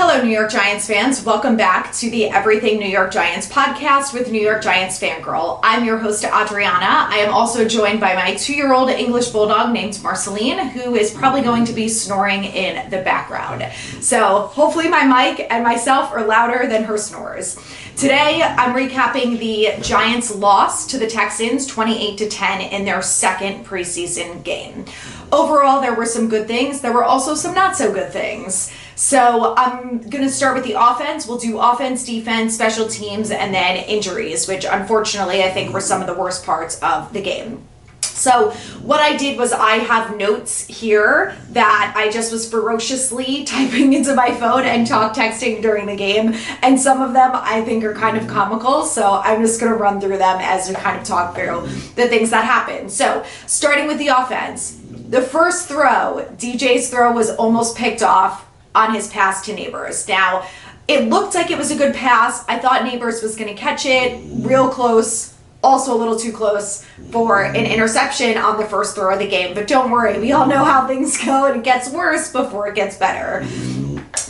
Hello, New York Giants fans. Welcome back to the Everything New York Giants podcast with New York Giants Fangirl. I'm your host, Adrianna. I am also joined by my 2-year-old English Bulldog named Marceline, who is probably going to be snoring in the background. So hopefully my mic and myself are louder than her snores. Today, I'm recapping the Giants' loss to the Texans 28-10 in their second preseason game. Overall, there were some good things. There were also some not so good things. So I'm going to start with the offense. We'll do offense, defense, special teams, and then injuries, which unfortunately I think were some of the worst parts of the game. So what I did was I have notes here that I just was ferociously typing into my phone and texting during the game. And some of them I think are kind of comical. So I'm just going to run through them as we kind of talk through the things that happened. So starting with the offense, the first throw, DJ's throw was almost picked off on his pass to Neighbors. Now, it looked like it was a good pass. I thought Neighbors was going to catch it real close. Also a little too close for an interception on the first throw of the game. But don't worry, we all know how things go and it gets worse before it gets better.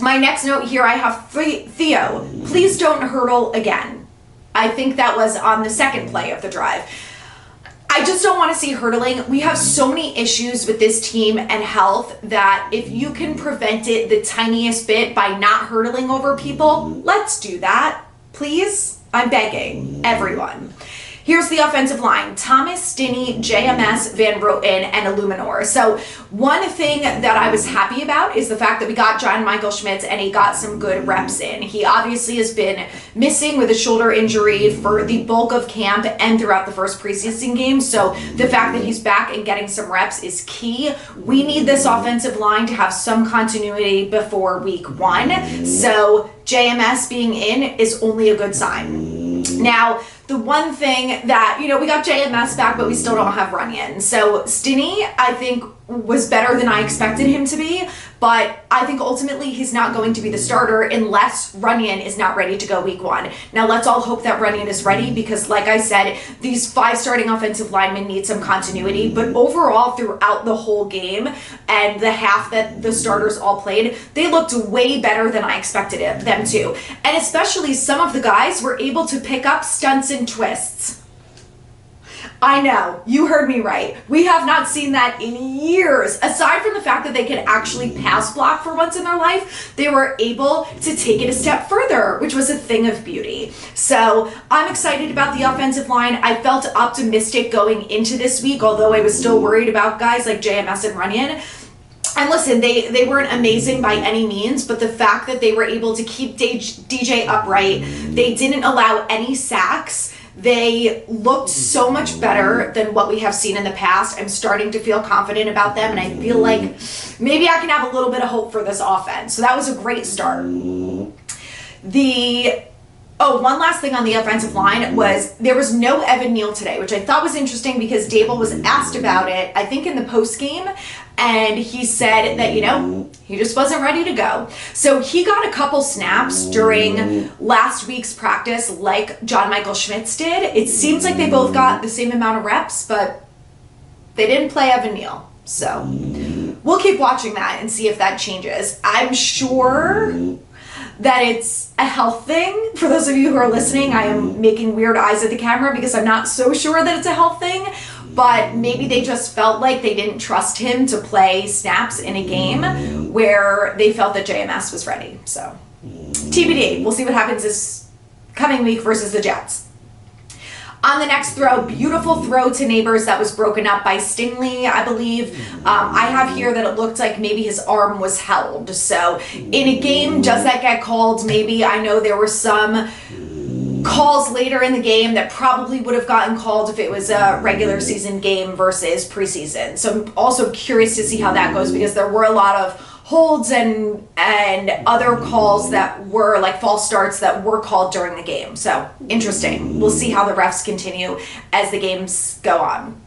My next note here, I have Theo, please don't hurdle again. I think that was on the second play of the drive. I just don't want to see hurdling. We have so many issues with this team and health that if you can prevent it the tiniest bit by not hurdling over people, let's do that. Please, I'm begging everyone. Here's the offensive line: Thomas, Stinney, JMS, Van Roten, and Illuminor. So one thing that I was happy about is the fact that we got John Michael Schmitz and he got some good reps in. He obviously has been missing with a shoulder injury for the bulk of camp and throughout the first preseason game. So the fact that he's back and getting some reps is key. We need this offensive line to have some continuity before week 1. So JMS being in is only a good sign. Now, the one thing that, we got JMS back, but we still don't have Runyon. So Stinney, I think, was better than I expected him to be, but I think ultimately he's not going to be the starter unless Runyon is not ready to go week 1. Now, let's all hope that Runyon is ready because, like I said, these 5 starting offensive linemen need some continuity, but overall throughout the whole game and the half that the starters all played, they looked way better than I expected them to. And especially some of the guys were able to pick up stunts and twists. I know, you heard me right. We have not seen that in years. Aside from the fact that they could actually pass block for once in their life, they were able to take it a step further, which was a thing of beauty. So I'm excited about the offensive line. I felt optimistic going into this week, although I was still worried about guys like JMS and Runyon. And listen, they weren't amazing by any means, but the fact that they were able to keep DJ upright, they didn't allow any sacks. They looked so much better than what we have seen in the past. I'm starting to feel confident about them, and I feel like maybe I can have a little bit of hope for this offense. So that was a great start. One last thing on the offensive line was there was no Evan Neal today, which I thought was interesting because Dable was asked about it, I think in the post game, and he said that, he just wasn't ready to go. So he got a couple snaps during last week's practice like John Michael Schmitz did. It seems like they both got the same amount of reps, but they didn't play Evan Neal. So we'll keep watching that and see if that changes. I'm sure that it's a health thing. For those of you who are listening, I am making weird eyes at the camera because I'm not so sure that it's a health thing, but maybe they just felt like they didn't trust him to play snaps in a game where they felt that JMS was ready. So TBD, we'll see what happens this coming week versus the Jets. On the next throw, beautiful throw to Neighbors that was broken up by Stingley, I believe. I have here that it looked like maybe his arm was held. So in a game, does that get called? Maybe. I know there were some calls later in the game that probably would have gotten called if it was a regular season game versus preseason. So I'm also curious to see how that goes because there were a lot of holds and other calls that were like false starts that were called during the game. So interesting. We'll see how the refs continue as the games go on.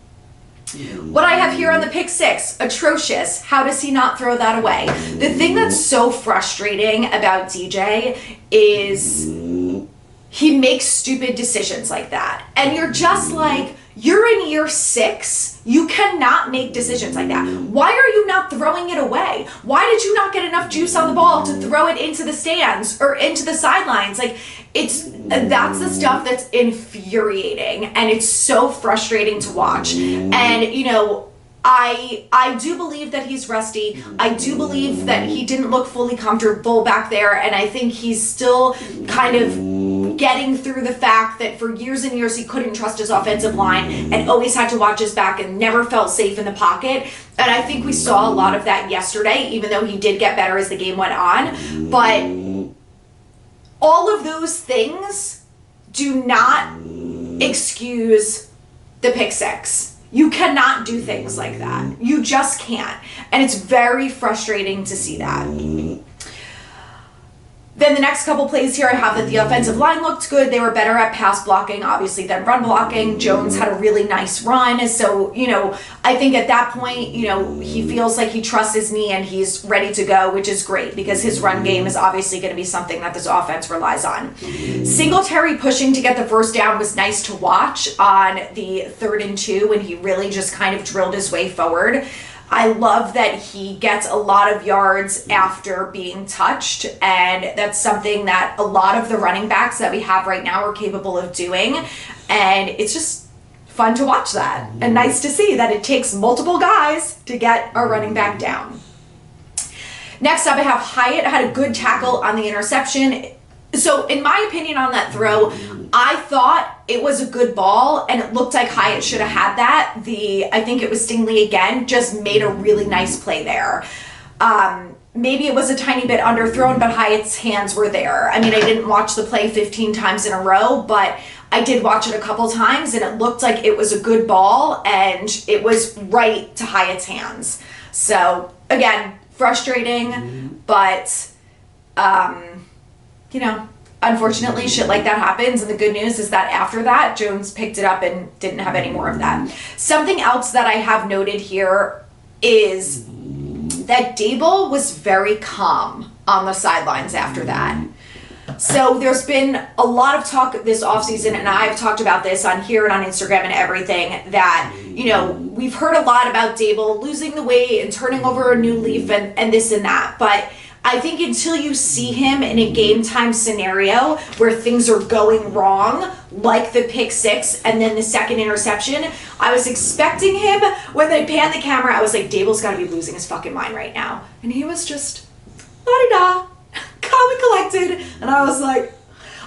What I have here on the pick 6, atrocious. How does he not throw that away? The thing that's so frustrating about DJ is he makes stupid decisions like that. And you're just like, You're in year 6. You cannot make decisions like that. Why are you not throwing it away? Why did you not get enough juice on the ball to throw it into the stands or into the sidelines? Like, that's the stuff that's infuriating, and it's so frustrating to watch. And, you know, I do believe that he's rusty. I do believe that he didn't look fully comfortable back there, and I think he's still kind of getting through the fact that for years and years he couldn't trust his offensive line and always had to watch his back and never felt safe in the pocket. And I think we saw a lot of that yesterday, even though he did get better as the game went on. But all of those things do not excuse the pick six. You cannot do things like that. You just can't. And it's very frustrating to see that. Then the next couple plays here, I have that the offensive line looked good. They were better at pass blocking, obviously, than run blocking. Jones had a really nice run. So, you know, I think at that point, you know, he feels like he trusts his knee and he's ready to go, which is great because his run game is obviously going to be something that this offense relies on. Singletary pushing to get the first down was nice to watch on the 3rd and 2 when he really just kind of drilled his way forward. I love that he gets a lot of yards after being touched, and that's something that a lot of the running backs that we have right now are capable of doing, and it's just fun to watch that, and nice to see that it takes multiple guys to get a running back down. Next up, I have Hyatt had a good tackle on the interception. So in my opinion on that throw, I thought it was a good ball and it looked like Hyatt should have had that. I think it was Stingley again, just made a really nice play there. Maybe it was a tiny bit underthrown, but Hyatt's hands were there. I mean, I didn't watch the play 15 times in a row, but I did watch it a couple times and it looked like it was a good ball and it was right to Hyatt's hands. So again, frustrating, but you know, unfortunately, shit like that happens. And the good news is that after that, Jones picked it up and didn't have any more of that. Something else that I have noted here is that Dable was very calm on the sidelines after that. So there's been a lot of talk this offseason, and I've talked about this on here and on Instagram and everything, that, you know, we've heard a lot about Dable losing the weight and turning over a new leaf and this and that. But I think until you see him in a game time scenario where things are going wrong, like the pick six and then the second interception, I was expecting him, when they panned the camera, I was like, Dable's got to be losing his fucking mind right now. And he was just, la-di-da, calm and collected. And I was like,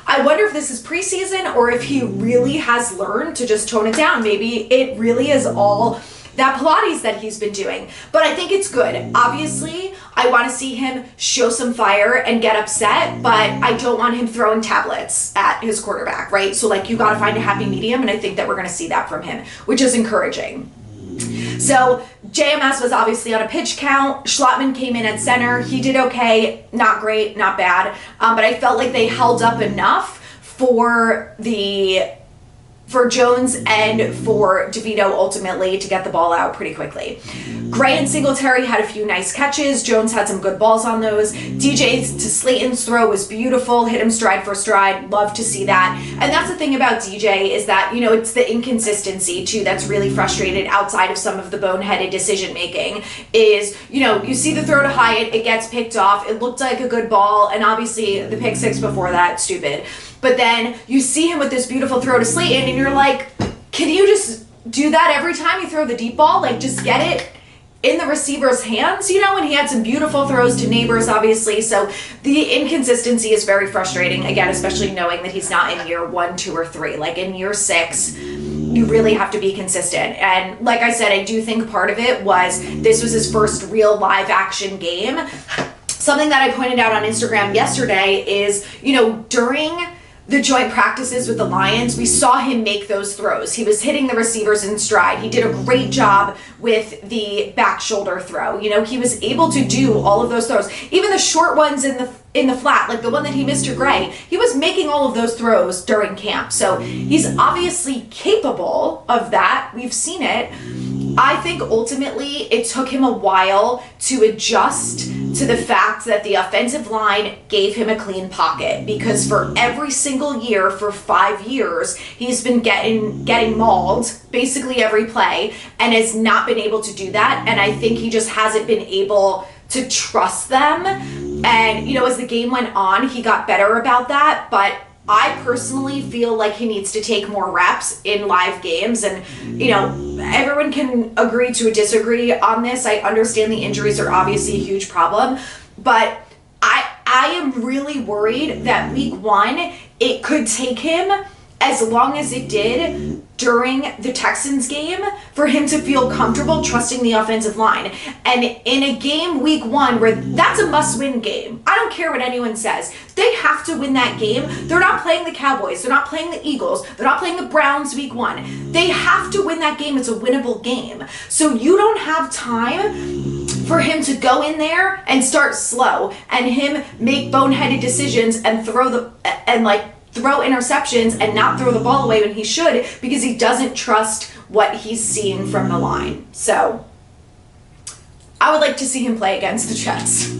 I wonder if this is preseason or if he really has learned to just tone it down. Maybe it really is all that Pilates that he's been doing. But I think it's good. Obviously, I want to see him show some fire and get upset, but I don't want him throwing tablets at his quarterback, right? So, like, you got to find a happy medium, and I think that we're going to see that from him, which is encouraging. So, JMS was obviously on a pitch count. Schlotman came in at center. He did okay. Not great, not bad. But I felt like they held up enough for Jones and for DeVito ultimately to get the ball out pretty quickly. Gray and Singletary had a few nice catches. Jones had some good balls on those. DJ's to Slayton's throw was beautiful. Hit him stride for stride. Love to see that. And that's the thing about DJ is that, you know, it's the inconsistency too that's really frustrated outside of some of the boneheaded decision making is, you know, you see the throw to Hyatt, it gets picked off. It looked like a good ball. And obviously the pick six before that, stupid. But then you see him with this beautiful throw to Slayton and you're like, can you just do that every time you throw the deep ball? Like, just get it in the receiver's hands, you know? And he had some beautiful throws to Neighbors, obviously. So the inconsistency is very frustrating, again, especially knowing that he's not in year 1, 2, or 3. Like, in year 6, you really have to be consistent. And like I said, I do think part of it was this was his first real live action game. Something that I pointed out on Instagram yesterday is, you know, during the joint practices with the Lions, we saw him make those throws. He was hitting the receivers in stride. He did a great job with the back shoulder throw. You know, he was able to do all of those throws. Even the short ones in the flat, like the one that he missed to Gray, he was making all of those throws during camp. So he's obviously capable of that. We've seen it. I think ultimately it took him a while to adjust to the fact that the offensive line gave him a clean pocket, because for every single year for 5 years, he's been getting mauled basically every play and has not been able to do that. And I think he just hasn't been able to trust them. And, as the game went on, he got better about that. But I personally feel like he needs to take more reps in live games. And, everyone can agree to disagree on this. I understand the injuries are obviously a huge problem. But I am really worried that week 1, it could take him as long as it did during the Texans game for him to feel comfortable trusting the offensive line. And in a game week 1 where that's a must-win game, I don't care what anyone says, they have to win that game. They're not playing the Cowboys, they're not playing the Eagles, they're not playing the Browns week 1. They have to win that game. It's a winnable game. So you don't have time for him to go in there and start slow and him make boneheaded decisions and throw interceptions and not throw the ball away when he should, because he doesn't trust what he's seeing from the line. So I would like to see him play against the Jets.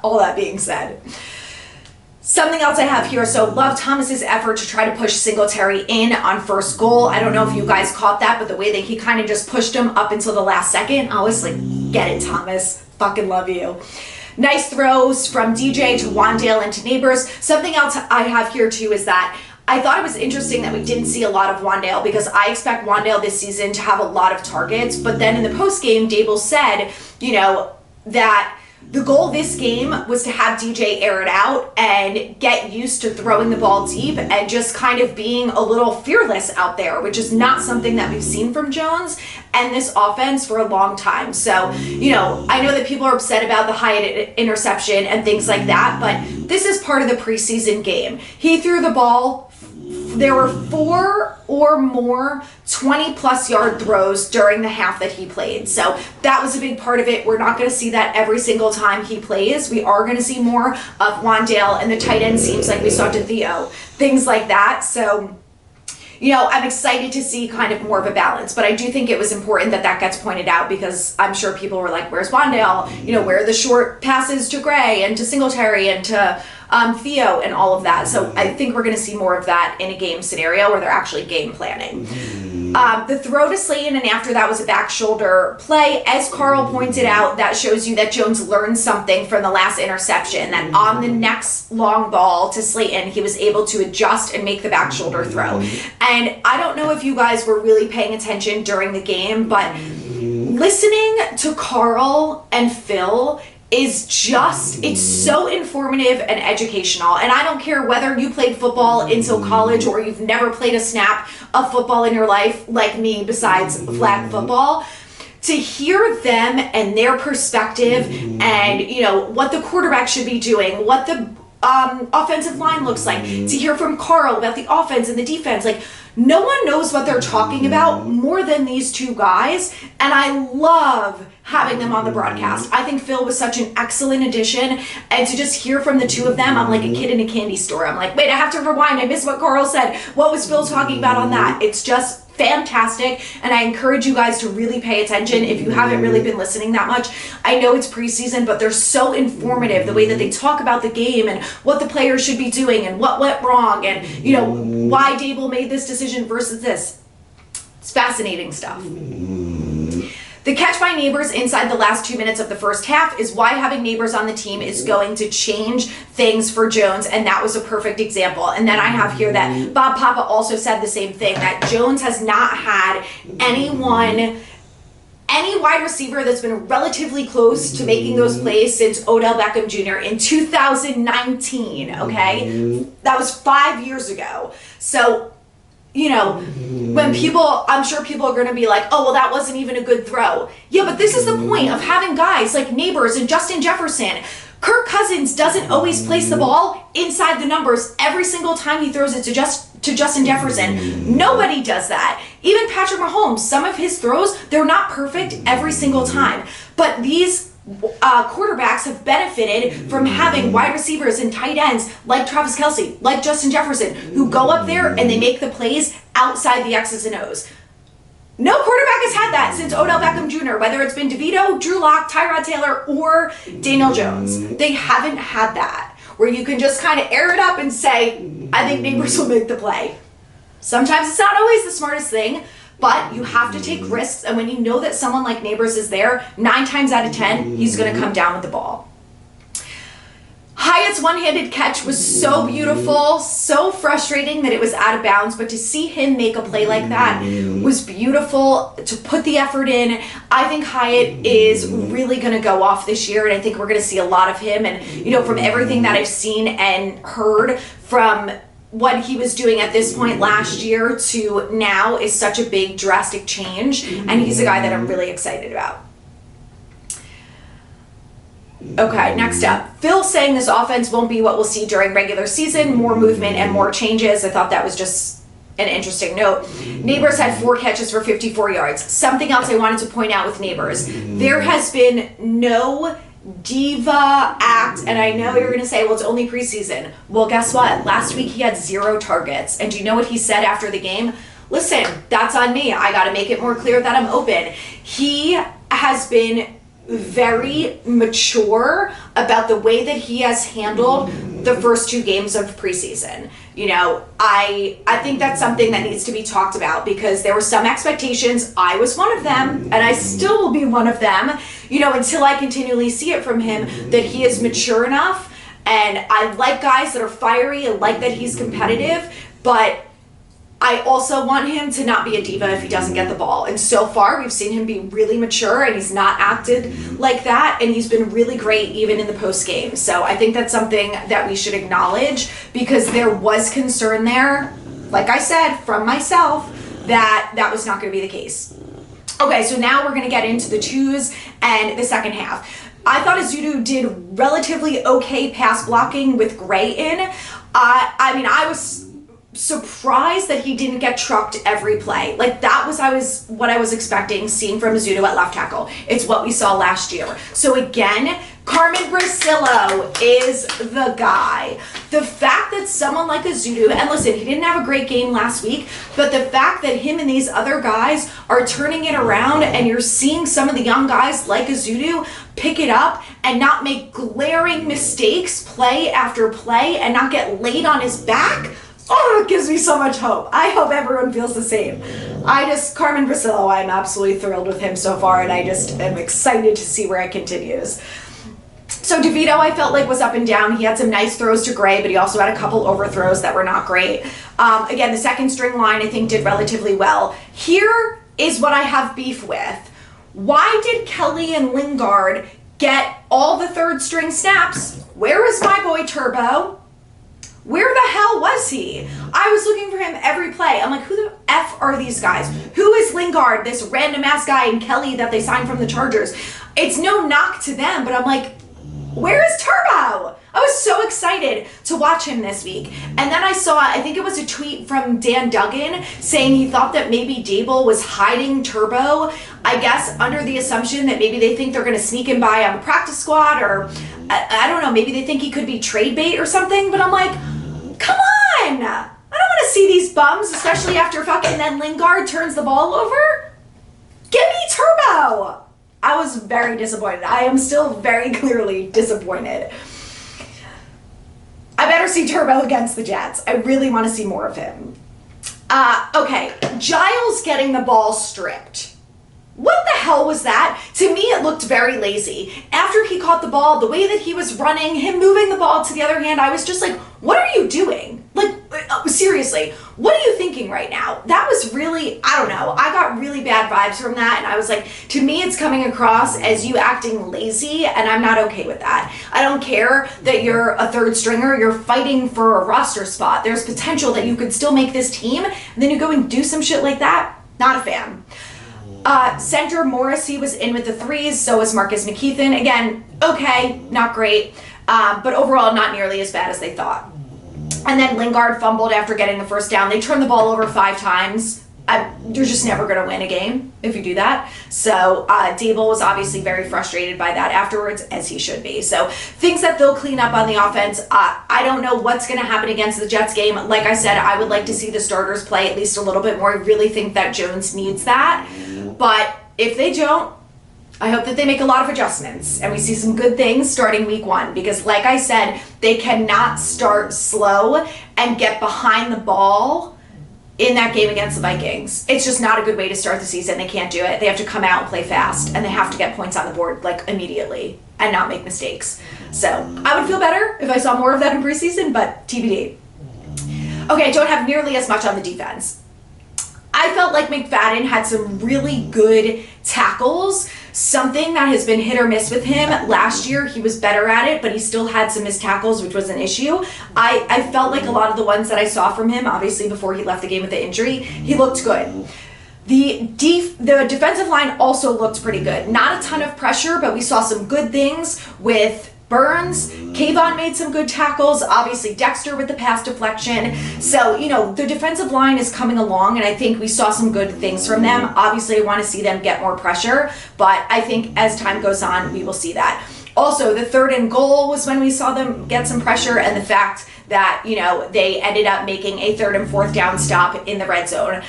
All that being said, something else I have here. So love Thomas's effort to try to push Singletary in on first goal. I don't know if you guys caught that, but the way that he kind of just pushed him up until the last second, I was like, get it, Thomas. Fucking love you. Nice throws from DJ to Wandale and to Neighbors. Something else I have here too is that I thought it was interesting that we didn't see a lot of Wandale, because I expect Wandale this season to have a lot of targets. But then in the post game, Dable said, that the goal this game was to have DJ air it out and get used to throwing the ball deep and just kind of being a little fearless out there, which is not something that we've seen from Jones and this offense for a long time. So, I know that people are upset about the Hyatt interception and things like that, but this is part of the preseason game. He threw the ball. There were 4 or more 20-plus yard throws during the half that he played. So that was a big part of it. We're not going to see that every single time he plays. We are going to see more of Wandale, and the tight end seems like we saw to Theo. Things like that. So, I'm excited to see kind of more of a balance. But I do think it was important that that gets pointed out, because I'm sure people were like, where's Wandale? Where are the short passes to Gray and to Singletary and to Theo and all of that. So I think we're going to see more of that in a game scenario where they're actually game planning. The throw to Slayton and after that was a back shoulder play. As Carl pointed out, that shows you that Jones learned something from the last interception, that on the next long ball to Slayton, he was able to adjust and make the back shoulder throw. And I don't know if you guys were really paying attention during the game, but listening to Carl and Phil it's so informative and educational. And I don't care whether you played football until college or you've never played a snap of football in your life like me besides flag football. To hear them and their perspective and, what the quarterback should be doing, what the offensive line looks like, to hear from Carl about the offense and the defense, no one knows what they're talking about more than these two guys, and I love having them on the broadcast. I think Phil was such an excellent addition, and to just hear from the two of them, I'm like a kid in a candy store. I'm like, wait, I have to rewind. I missed what Carl said. What was Phil talking about on that? It's just fantastic, and I encourage you guys to really pay attention if you haven't really been listening that much. I know it's preseason, but they're so informative, the way that they talk about the game and what the players should be doing and what went wrong and, why Dable made this decision versus this. It's fascinating stuff. The catch by Neighbors inside the last 2 minutes of the first half is why having Neighbors on the team is going to change things for Jones, and that was a perfect example. And then I have here that Bob Papa also said the same thing, that Jones has not had any wide receiver that's been relatively close to making those plays since Odell Beckham Jr. in 2019, okay? That was 5 years ago. So, when I'm sure people are going to be like, oh, well, that wasn't even a good throw. Yeah, but this is the point of having guys like Neighbors and Justin Jefferson. Kirk Cousins doesn't always place the ball inside the numbers every single time he throws it to Justin Jefferson. Nobody does that. Even Patrick Mahomes, some of his throws, they're not perfect every single time. But these quarterbacks have benefited from having wide receivers and tight ends like Travis Kelce, like Justin Jefferson, who go up there and they make the plays outside the X's and O's. No quarterback has had that since Odell Beckham Jr., whether it's been DeVito, Drew Lock, Tyrod Taylor, or Daniel Jones. They haven't had that, where you can just kind of air it up and say, I think Neighbors will make the play. Sometimes it's not always the smartest thing, but you have to take risks, and when you know that someone like Neighbors is there, 9 times out of 10, he's going to come down with the ball. Hyatt's one-handed catch was so beautiful, so frustrating that it was out of bounds, but to see him make a play like that was beautiful, to put the effort in. I think Hyatt is really going to go off this year, and I think we're going to see a lot of him. And, you know, from everything that I've seen and heard from what he was doing at this point last year to now is such a big, drastic change, and he's a guy that I'm really excited about. Okay, next up. Phil saying this offense won't be what we'll see during regular season, more movement and more changes. I thought that was just an interesting note. Neighbors had 4 catches for 54 yards. Something else I wanted to point out with Neighbors. There has been no diva act, and I know you're going to say, well, it's only preseason. Well, guess what? Last week he had 0 targets, and do you know what he said after the game? Listen, that's on me. I got to make it more clear that I'm open. He has been very mature about the way that he has handled the first 2 games of preseason. You know, I think that's something that needs to be talked about, because there were some expectations. I was one of them, and I still will be one of them, you know, until I continually see it from him that he is mature enough. And I like guys that are fiery. I like that he's competitive, but I also want him to not be a diva if he doesn't get the ball. And so far, we've seen him be really mature, and he's not acted like that. And he's been really great even in the post game. So I think that's something that we should acknowledge, because there was concern there, like I said, from myself, that that was not going to be the case. Okay, so now we're going to get into the twos and the second half. I thought Ezeudu did relatively okay pass blocking with Gray in. I mean, I was surprised that he didn't get trucked every play. Like, that was what I was expecting seeing from Ezeudu at left tackle. It's what we saw last year. So again, Carmen Brasillo is the guy. The fact that someone like Ezeudu, and listen, he didn't have a great game last week, but the fact that him and these other guys are turning it around, and you're seeing some of the young guys like Ezeudu pick it up and not make glaring mistakes play after play and not get laid on his back, oh, it gives me so much hope. I hope everyone feels the same. Carmen Brasillo, I'm absolutely thrilled with him so far, and I just am excited to see where it continues. So DeVito, I felt like, was up and down. He had some nice throws to Gray, but he also had a couple overthrows that were not great. Again, the second string line, I think, did relatively well. Here is what I have beef with. Why did Kelly and Lingard get all the third string snaps? Where is my boy Turbo? Where the hell was he? I was looking for him every play. I'm like, who the F are these guys? Who is Lingard, this random ass guy, and Kelly that they signed from the Chargers? It's no knock to them, but I'm like, where is Turbo? I was so excited to watch him this week. And then I saw, I think it was a tweet from Dan Duggan saying he thought that maybe Dable was hiding Turbo, I guess under the assumption that maybe they think they're going to sneak him by on the practice squad, or I don't know, maybe they think he could be trade bait or something. But I'm like, come on! I don't want to see these bums, especially after fucking then Lingard turns the ball over. Give me Turbo! I was very disappointed. I am still very clearly disappointed. I better see Turbo against the Jets. I really want to see more of him. Okay, Giles getting the ball stripped. What the hell was that? To me, it looked very lazy. After he caught the ball, the way that he was running, him moving the ball to the other hand, I was just like, what are you doing? Like, seriously, what are you thinking right now? That was really, I don't know. I got really bad vibes from that, and I was like, to me, it's coming across as you acting lazy, and I'm not okay with that. I don't care that you're a third stringer. You're fighting for a roster spot. There's potential that you could still make this team, and then you go and do some shit like that. Not a fan. Center Morrissey was in with the threes, so was Marcus McKeithen. Again, okay, not great, but overall not nearly as bad as they thought. And then Lingard fumbled after getting the first down. They turned the ball over 5 times. you're just never going to win a game if you do that. So Dable was obviously very frustrated by that afterwards, as he should be. So things that they'll clean up on the offense. I don't know what's going to happen against the Jets game. Like I said, I would like to see the starters play at least a little bit more. I really think that Jones needs that. But if they don't, I hope that they make a lot of adjustments and we see some good things starting week 1, because like I said, they cannot start slow and get behind the ball in that game against the Vikings. It's just not a good way to start the season. They can't do it. They have to come out and play fast, and they have to get points on the board like immediately and not make mistakes. So I would feel better if I saw more of that in preseason, but TBD. Okay, I don't have nearly as much on the defense. I felt like McFadden had some really good tackles, something that has been hit or miss with him. Last year, he was better at it, but he still had some missed tackles, which was an issue. I felt like a lot of the ones that I saw from him, obviously before he left the game with the injury, he looked good. The defensive line also looked pretty good. Not a ton of pressure, but we saw some good things with Burns. Kayvon made some good tackles. Obviously, Dexter with the pass deflection. So, the defensive line is coming along, and I think we saw some good things from them. Obviously, I want to see them get more pressure, but I think as time goes on, we will see that. Also, the 3rd and goal was when we saw them get some pressure, and the fact that, they ended up making a 3rd and 4th down stop in the red zone.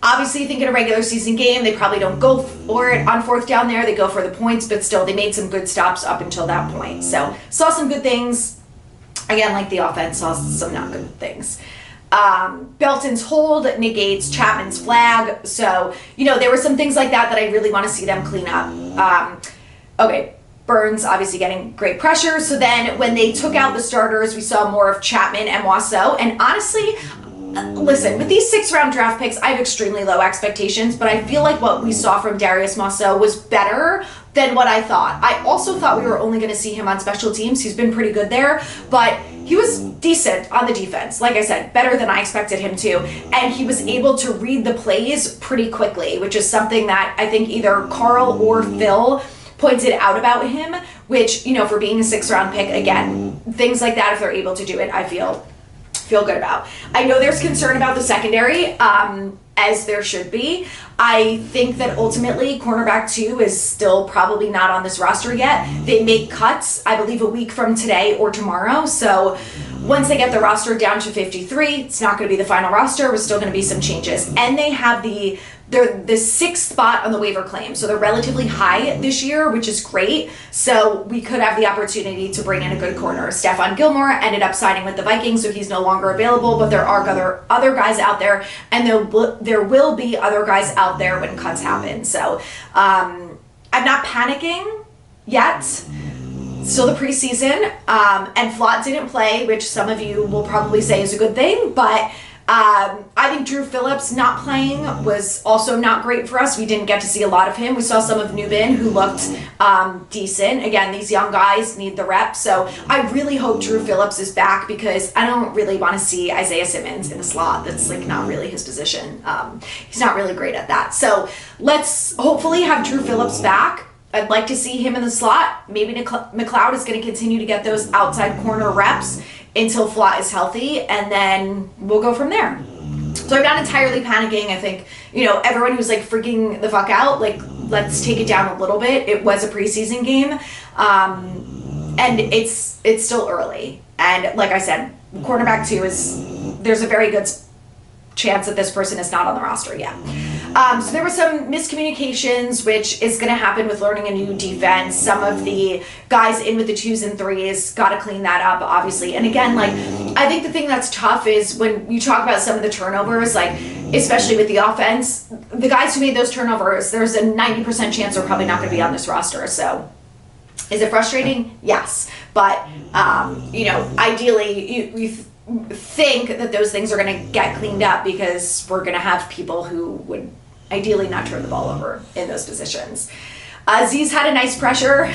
Obviously, I think in a regular season game, they probably don't go for it on 4th down there. They go for the points, but still, they made some good stops up until that point. So, saw some good things. Again, like the offense, saw some not good things. Belton's hold negates Chapman's flag. So, there were some things like that I really want to see them clean up. Okay. Burns obviously getting great pressure. So then when they took out the starters, we saw more of Chapman and Moisseau. And honestly, listen, with these 6th-round draft picks, I have extremely low expectations, but I feel like what we saw from Darius Moisseau was better than what I thought. I also thought we were only going to see him on special teams. He's been pretty good there, but he was decent on the defense. Like I said, better than I expected him to, and he was able to read the plays pretty quickly, which is something that I think either Carl or Phil pointed out about him, which, for being a 6th-round pick, again, things like that, if they're able to do it, I feel good about. I know there's concern about the secondary, as there should be. I think that ultimately cornerback 2 is still probably not on this roster yet. They make cuts, I believe, a week from today or tomorrow. So once they get the roster down to 53, it's not going to be the final roster. There's still going to be some changes. And they have they're the 6th spot on the waiver claim. So they're relatively high this year, which is great. So we could have the opportunity to bring in a good corner. Stephon Gilmore ended up signing with the Vikings, so he's no longer available, but there are other guys out there, and there will be other guys out there when cuts happen. So I'm not panicking yet. Still the preseason, and Flott didn't play, which some of you will probably say is a good thing, but I think Drew Phillips not playing was also not great for us. We didn't get to see a lot of him. We saw some of Nubin, who looked decent. Again, these young guys need the reps, so I really hope Drew Phillips is back, because I don't really want to see Isaiah Simmons in the slot. That's not really his position. He's not really great at that. So let's hopefully have Drew Phillips back. I'd like to see him in the slot. Maybe McLeod is going to continue to get those outside corner reps until Flott is healthy, and then we'll go from there. So I'm not entirely panicking. I think, everyone who's freaking the fuck out, let's take it down a little bit. It was a preseason game, and it's still early. And like I said, cornerback 2 there's a very good chance that this person is not on the roster yet. So there were some miscommunications, which is going to happen with learning a new defense. Some of the guys in with the 2s and 3s got to clean that up, obviously. And again, I think the thing that's tough is when you talk about some of the turnovers, especially with the offense, the guys who made those turnovers, there's a 90% chance they're probably not going to be on this roster. So is it frustrating? Yes. But, ideally, you think that those things are going to get cleaned up, because we're going to have people who would ideally not turn the ball over in those positions. Aziz had a nice pressure.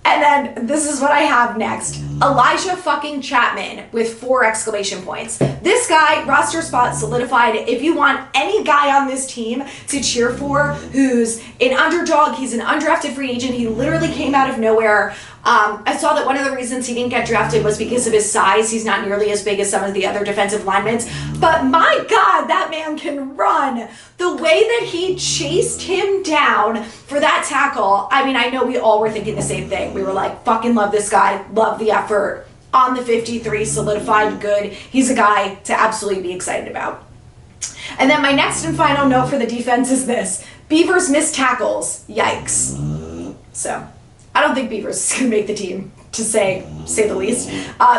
And then this is what I have next. Elijah fucking Chapman with 4 exclamation points. This guy, roster spot solidified. If you want any guy on this team to cheer for who's an underdog, he's an undrafted free agent. He literally came out of nowhere. I saw that one of the reasons he didn't get drafted was because of his size. He's not nearly as big as some of the other defensive linemen, but my God, that man can run. The way that he chased him down for that tackle, I mean, I know we all were thinking the same thing. We were like, fucking love this guy, love the effort. On the 53, solidified, good. He's a guy to absolutely be excited about. And then my next and final note for the defense is this. Beavers missed tackles. Yikes. So I don't think Beavers is going to make the team, to say the least.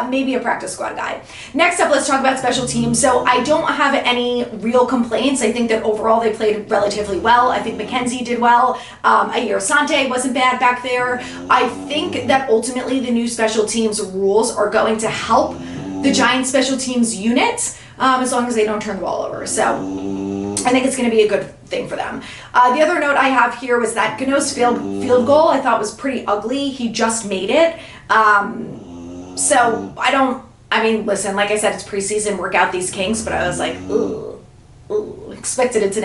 Maybe a practice squad guy. Next up, let's talk about special teams. So I don't have any real complaints. I think that overall they played relatively well. I think McKenzie did well. Ayir Sante wasn't bad back there. I think that ultimately the new special teams rules are going to help the Giants special teams unit as long as they don't turn the ball over. So I think it's going to be a good thing for them. The other note I have here was that Gano's field goal I thought was pretty ugly. He just made it. So I mean, listen, like I said, it's preseason, work out these kinks, but I was like, ooh, expected it to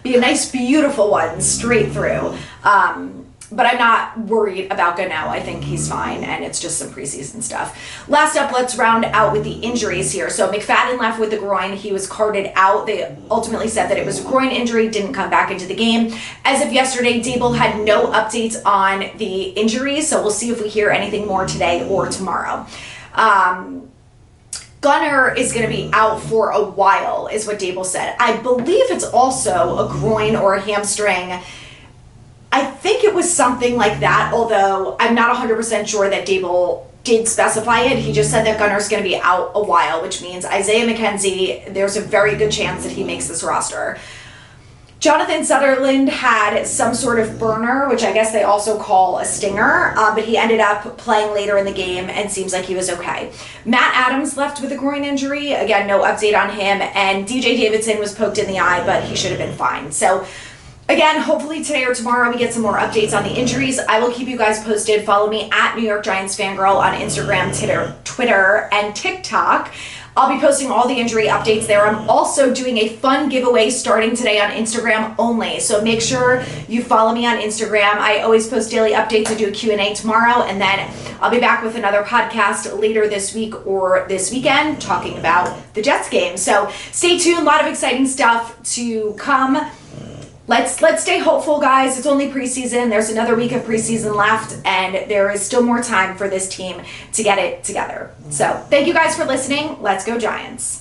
be a nice, beautiful one straight through. But I'm not worried about Gano. I think he's fine, and it's just some preseason stuff. Last up, let's round out with the injuries here. So McFadden left with the groin. He was carted out. They ultimately said that it was a groin injury, didn't come back into the game. As of yesterday, Dable had no updates on the injuries, so we'll see if we hear anything more today or tomorrow. Gunner is going to be out for a while, is what Dable said. I believe it's also a groin or a hamstring. I think it was something like that, although I'm not 100% sure that Dable did specify it. He just said that Gunner's going to be out a while, which means Isaiah McKenzie, there's a very good chance that he makes this roster. Jonathan Sutherland had some sort of burner, which I guess they also call a stinger, but he ended up playing later in the game and seems like he was okay. Matt Adams left with a groin injury. Again, no update on him. And DJ Davidson was poked in the eye, but he should have been fine. So again, hopefully today or tomorrow we get some more updates on the injuries. I will keep you guys posted. Follow me at New York Giants Fangirl on Instagram, Twitter, and TikTok. I'll be posting all the injury updates there. I'm also doing a fun giveaway starting today on Instagram only. So make sure you follow me on Instagram. I always post daily updates. I do a Q&A tomorrow, and then I'll be back with another podcast later this week or this weekend talking about the Jets game. So stay tuned. A lot of exciting stuff to come. Let's stay hopeful, guys. It's only preseason. There's another week of preseason left, and there is still more time for this team to get it together. So thank you guys for listening. Let's go Giants.